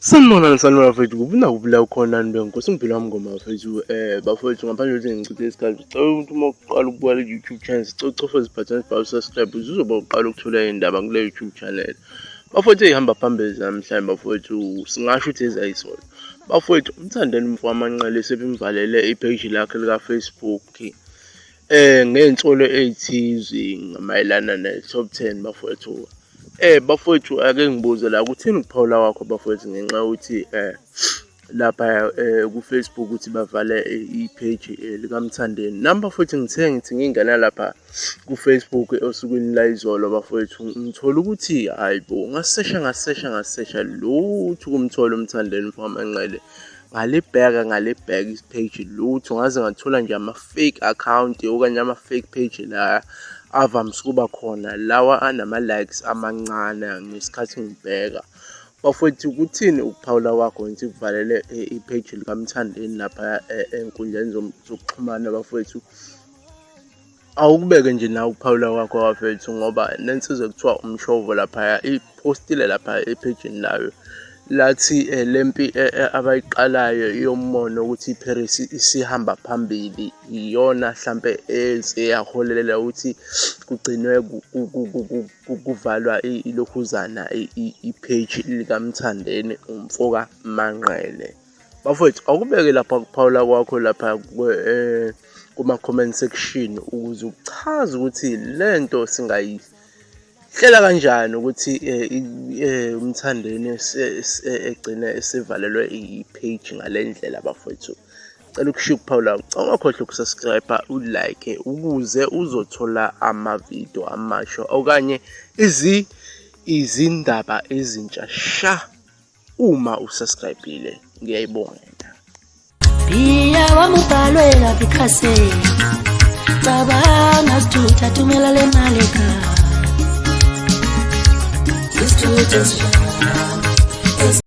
Sanibonani bafethu, kubuna kubula ukhona nbenkosi ngiphila ngoma bafethu. Bafethu, ngaphandle kokuthi ngichithe isikhathi, ngicela ukuthi uma uqala ukubuka le YouTube channel sicela ucofe isibhathani esibhalwe subscribe uzoba uqala ukuthola indaba kule YouTube channel. Bafethu ehamba phambili namhlanje bafethu, singasho ukuthi ezayisona. Bafethu, Umthandeni mfowamaqele sebemvalele ipage lakhe lika Facebook ngey'nsolo ey'thize ngamayelana ne-top 10 bafethu. Bafowethu ake ngibuze la kuthini ukuphawula wakho bafowethu ngenxa yokuthi lapha ku Facebook uthi bavale i-page lika Umthandeni. Nami bafowethu ngithi ngingena lapha ku Facebook osukwini la izolo bafowethu ngithola ukuthi hayibo ngasesha lutho kumthola Umthandeni mfowamaqele. Ngalibheka i-page lutho ngaze ngathola nje ama-fake account okanye ama-fake page la avamise ukuba khona lawa anama-likes amancane ngesikhathi ngibheka. Bafowethu kuthini ukuphawula wakho ngithi kuvalele i-page lika Umthandeni lapha enkundleni zokuxhumana bafowethu? Awukubeke nje nawe ukuphawula wakho bafowethu ngoba nensizwa kuthiwa umshovo lapha ipostile lapha epageni layo lathi lempi abayiqalayo yomono ukuthi iParis isihamba phambili iyona mhlambe eyaholela ukuthi kugcinwe kuvalwa ilokhuzana ipage lika Umthandeni umfoka Manqele. Bafowethu awukubeke lapha kuphawula kwakho lapha kuma comment section ukuze uchaze ukuthi lento singayihlela kanjani ukuthi Umthandeni egcine esivalelwe i-page ngalendlela bafowethu. Cela ukushiya ukuphawula, ungakhohlwa ukusubscribe, ulike ukuze uzothola amavidiyo amasha okanye izindaba ezintsha sha uma usubscribe-ile. Ngiyayibonga. Pia wamubhalwe labikhase baba nasithutha thumela le maleka. Sistutha